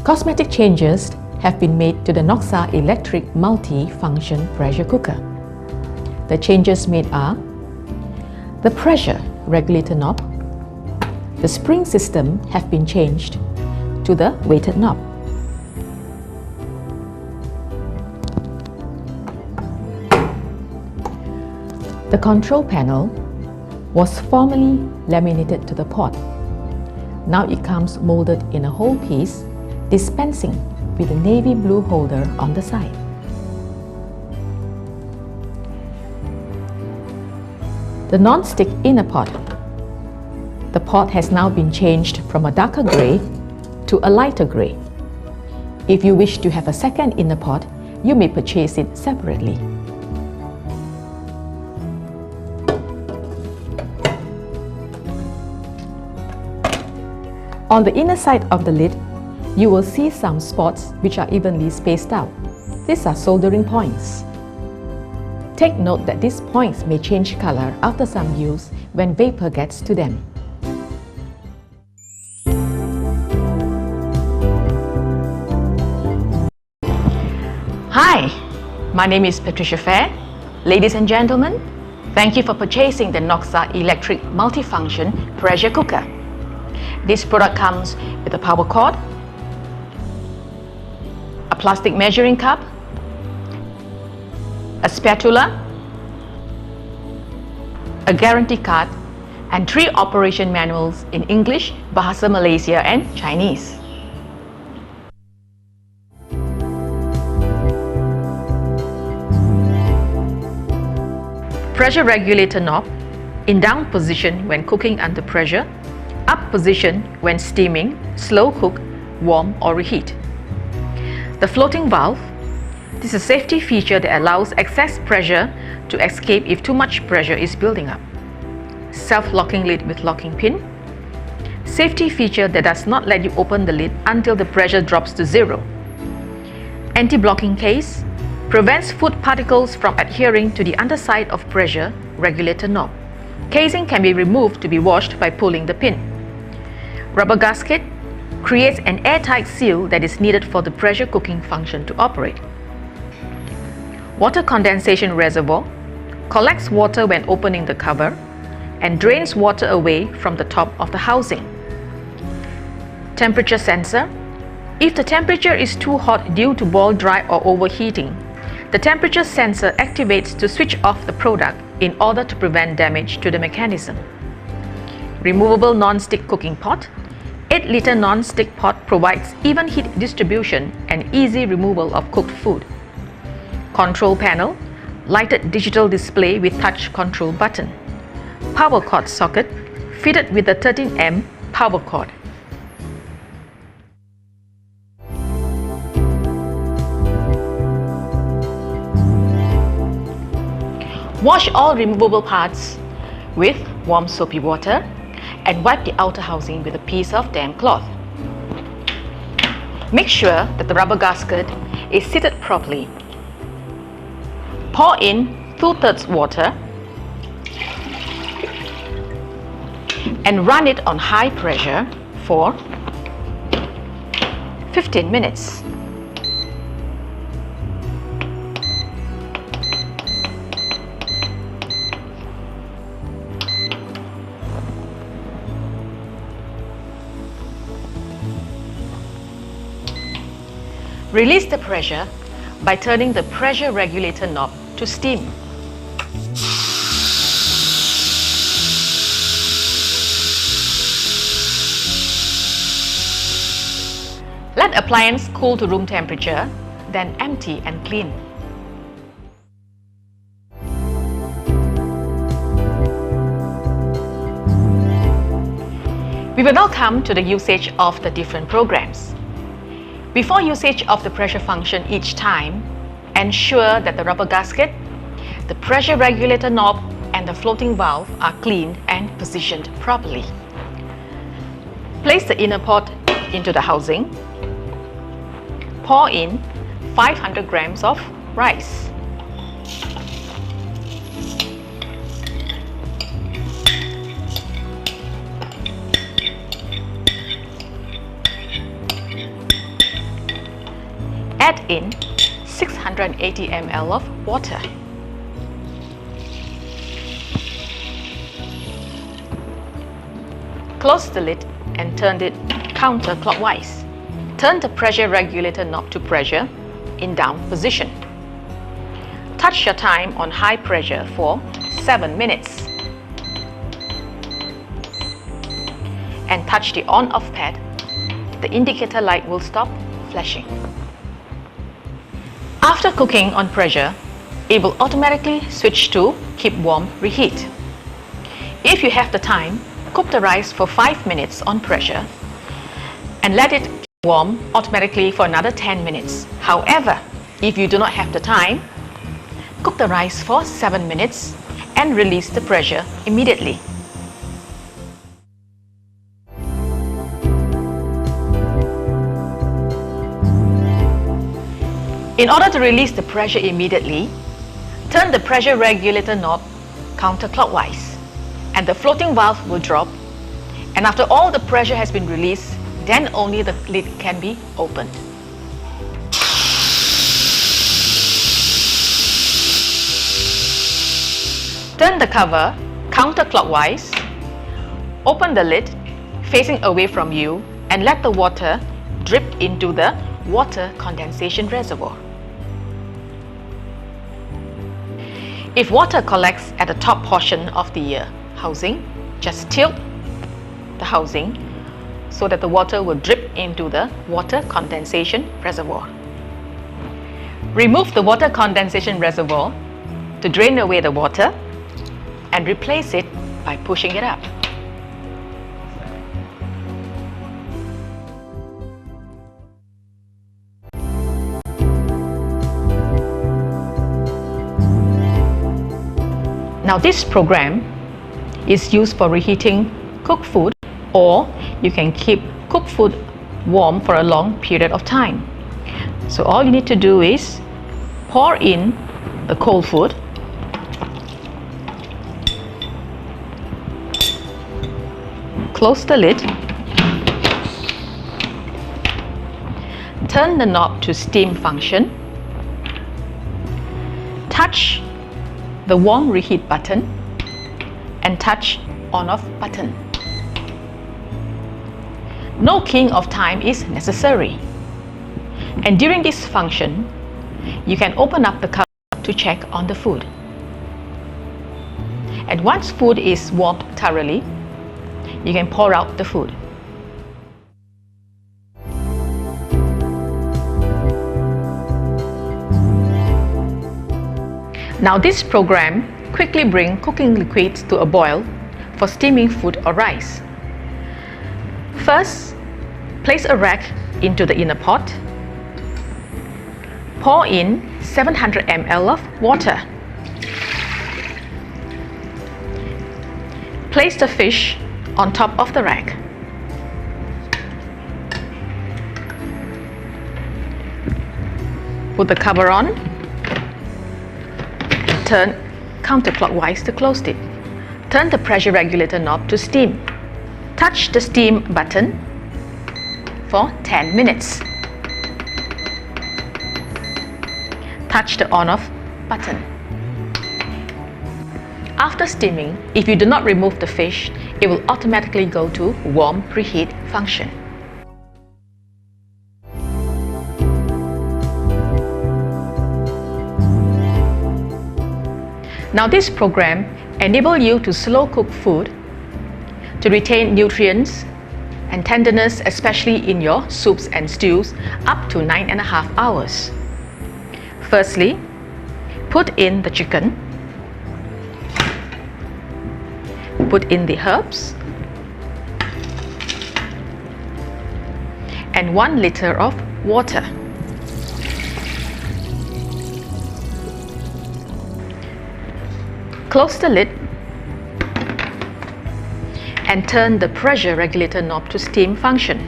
Cosmetic changes have been made to the Noxxa electric multi-function pressure cooker. The changes made are the pressure regulator knob. The spring system have been changed to the weighted knob. The control panel was formerly laminated to the pot. Now it comes molded in a whole piece, dispensing with a navy blue holder on the side. The non-stick inner pot. The pot has now been changed from a darker grey to a lighter grey. If you wish to have a second inner pot, you may purchase it separately. On the inner side of the lid, you will see some spots which are evenly spaced out. These are soldering points. Take note that these points may change color after some use when vapor gets to them. Hi, my name is Patricia Fair. Ladies and gentlemen, thank you for purchasing the Noxxa electric multifunction pressure cooker. This product comes with a power cord, a plastic measuring cup, a spatula, a guarantee card, and 3 operation manuals in English, Bahasa Malaysia, and Chinese. Pressure regulator knob in down position when cooking under pressure, up position when steaming, slow cook, warm or reheat. The floating valve. This is a safety feature that allows excess pressure to escape if too much pressure is building up. Self-locking lid with locking pin. Safety feature that does not let you open the lid until the pressure drops to 0. Anti-blocking case. Prevents food particles from adhering to the underside of pressure regulator knob. Casing can be removed to be washed by pulling the pin. Rubber gasket creates an airtight seal that is needed for the pressure cooking function to operate. Water condensation reservoir collects water when opening the cover and drains water away from the top of the housing. Temperature sensor. If the temperature is too hot due to boil dry or overheating, the temperature sensor activates to switch off the product in order to prevent damage to the mechanism. Removable non-stick cooking pot. 8-liter non-stick pot provides even heat distribution and easy removal of cooked food. Control panel. Lighted digital display with touch control button. Power cord socket fitted with a 13 amp power cord. Wash all removable parts with warm soapy water and wipe the outer housing with a piece of damp cloth. Make sure that the rubber gasket is seated properly. Pour in 2/3 water and run it on high pressure for 15 minutes. Release the pressure by turning the pressure regulator knob to steam. Let appliance cool to room temperature, then empty and clean. We will now come to the usage of the different programs. Before usage of the pressure function each time, ensure that the rubber gasket, the pressure regulator knob and the floating valve are cleaned and positioned properly. Place the inner pot into the housing. Pour in 500 grams of rice. Add in 680 ml of water. Close the lid and turn it counterclockwise. Turn the pressure regulator knob to pressure in down position. Touch your time on high pressure for 7 minutes. And touch the on-off pad. The indicator light will stop flashing. After cooking on pressure, it will automatically switch to keep warm reheat. If you have the time, cook the rice for 5 minutes on pressure and let it warm automatically for another 10 minutes. However, if you do not have the time, cook the rice for 7 minutes and release the pressure immediately. In order to release the pressure immediately, turn the pressure regulator knob counterclockwise and the floating valve will drop, and after all the pressure has been released, then only the lid can be opened. Turn the cover counterclockwise, open the lid facing away from you and let the water drip into the water condensation reservoir. If water collects at the top portion of the housing, just tilt the housing so that the water will drip into the water condensation reservoir. Remove the water condensation reservoir to drain away the water and replace it by pushing it up. Now this program is used for reheating cooked food, or you can keep cooked food warm for a long period of time. So all you need to do is pour in the cold food, close the lid, turn the knob to steam function, touch the warm reheat button and touch on-off button. No keying of time is necessary. And during this function, you can open up the cover to check on the food. And once food is warmed thoroughly, you can pour out the food. Now this program quickly brings cooking liquids to a boil for steaming food or rice. First, place a rack into the inner pot. Pour in 700 ml of water. Place the fish on top of the rack. Put the cover on. Turn counterclockwise to close it. Turn the pressure regulator knob to steam. Touch the steam button for 10 minutes. Touch the on-off button. After steaming, if you do not remove the fish, it will automatically go to warm reheat function. Now this program enables you to slow cook food to retain nutrients and tenderness, especially in your soups and stews, up to 9.5 hours. Firstly, put in the chicken, put in the herbs, and 1 liter of water. Close the lid and turn the pressure regulator knob to steam function.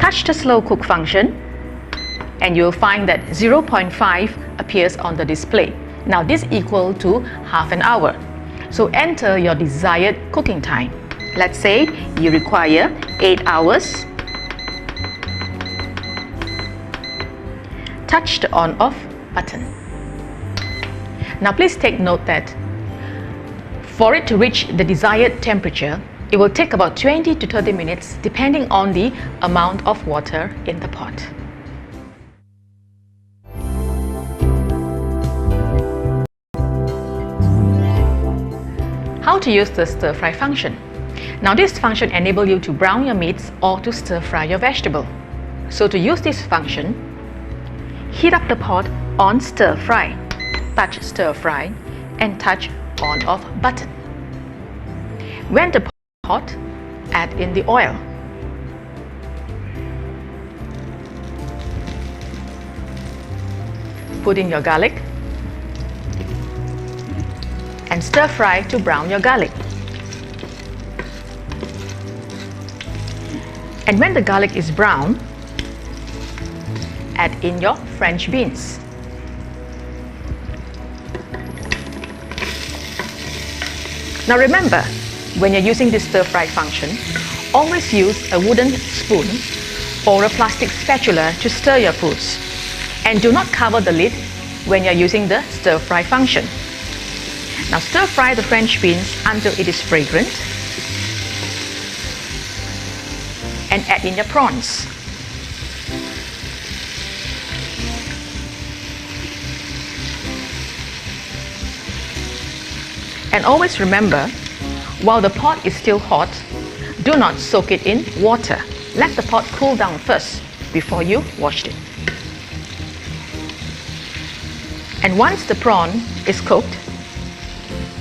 Touch the slow cook function and you'll find that 0.5 appears on the display. Now this equal to half an hour. So enter your desired cooking time. Let's say you require 8 hours. touch the on-off button. Now please take note that for it to reach the desired temperature, it will take about 20 to 30 minutes depending on the amount of water in the pot. How to use the stir fry function. Now this function enables you to brown your meats or to stir fry your vegetable. So to use this function, heat up the pot on stir fry, touch stir fry and touch on off button. When the pot is hot, add in the oil. Put in your garlic and stir fry to brown your garlic. And when the garlic is brown, add in your French beans. Now remember, when you're using this stir fry function, always use a wooden spoon or a plastic spatula to stir your foods. And do not cover the lid when you're using the stir fry function. Now stir fry the French beans until it is fragrant and add in your prawns. And always remember, while the pot is still hot, do not soak it in water. Let the pot cool down first before you wash it. And once the prawn is cooked,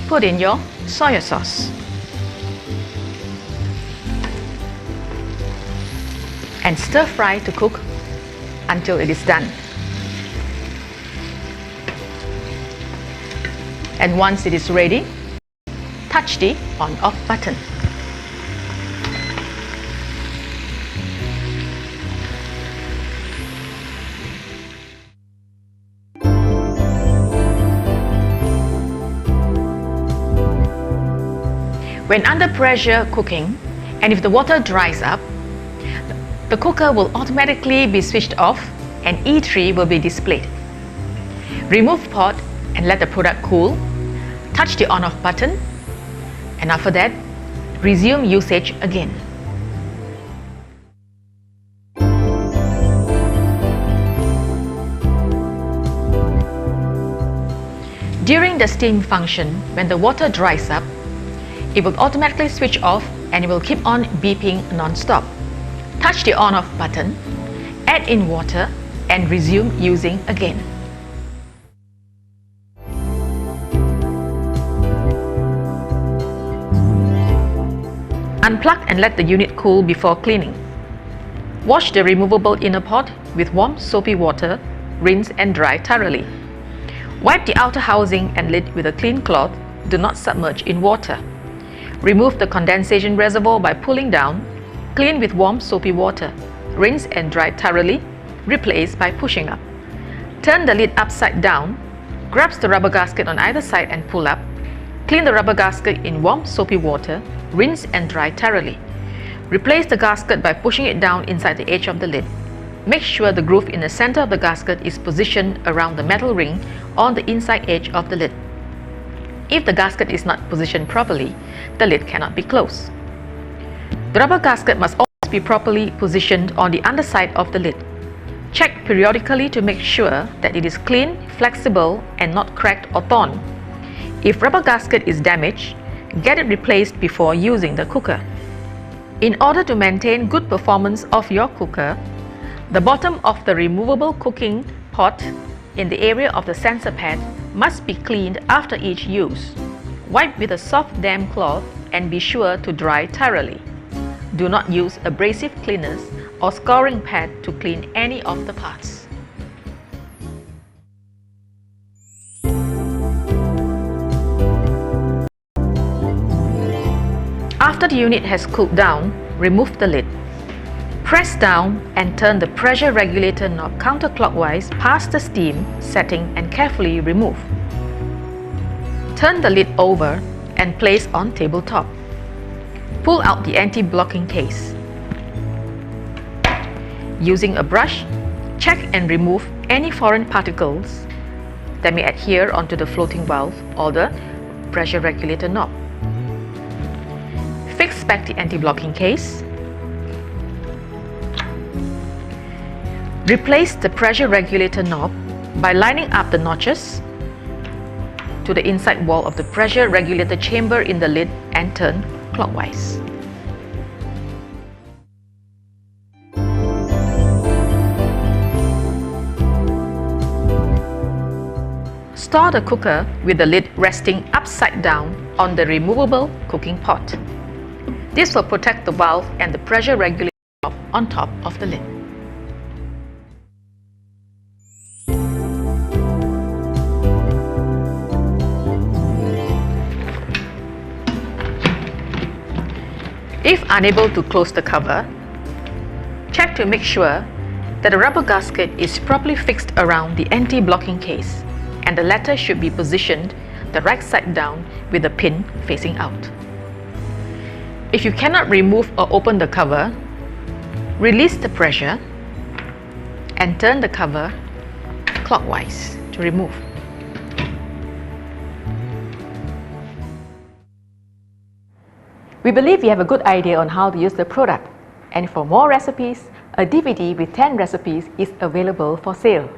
put in your soy sauce. And stir fry to cook until it is done. And once it is ready, touch the on-off button. When under pressure cooking, and if the water dries up, the cooker will automatically be switched off and E3 will be displayed. Remove pot and let the product cool. Touch the on-off button, and after that, resume usage again. During the steam function, when the water dries up, it will automatically switch off and it will keep on beeping non-stop. Touch the on-off button, add in water and resume using again. Unplug and let the unit cool before cleaning. Wash the removable inner pot with warm soapy water, rinse and dry thoroughly. Wipe the outer housing and lid with a clean cloth. Do not submerge in water. Remove the condensation reservoir by pulling down. Clean with warm soapy water. Rinse and dry thoroughly. Replace by pushing up. Turn the lid upside down. Grasp the rubber gasket on either side and pull up. Clean the rubber gasket in warm soapy water. Rinse and dry thoroughly. Replace the gasket by pushing it down inside the edge of the lid. Make sure the groove in the center of the gasket is positioned around the metal ring on the inside edge of the lid. If the gasket is not positioned properly, the lid cannot be closed. The rubber gasket must always be properly positioned on the underside of the lid. Check periodically to make sure that it is clean, flexible, and not cracked or torn. If rubber gasket is damaged, get it replaced before using the cooker. In order to maintain good performance of your cooker, the bottom of the removable cooking pot in the area of the sensor pad must be cleaned after each use. Wipe with a soft damp cloth and be sure to dry thoroughly. Do not use abrasive cleaners or scouring pad to clean any of the parts. After the unit has cooled down, remove the lid. Press down and turn the pressure regulator knob counterclockwise past the steam setting and carefully remove. Turn the lid over and place on tabletop. Pull out the anti-blocking case. Using a brush, Check and remove any foreign particles that may adhere onto the floating valve or the pressure regulator knob. Fix back the anti-blocking case. Replace the pressure regulator knob by lining up the notches to the inside wall of the pressure regulator chamber in the lid and turn clockwise. Store the cooker with the lid resting upside down on the removable cooking pot. This will protect the valve and the pressure regulator knob on top of the lid. If unable to close the cover, check to make sure that the rubber gasket is properly fixed around the anti-blocking case, and the latter should be positioned the right side down with the pin facing out. If you cannot remove or open the cover, release the pressure and turn the cover clockwise to remove. We believe you have a good idea on how to use the product, and for more recipes, a DVD with 10 recipes is available for sale.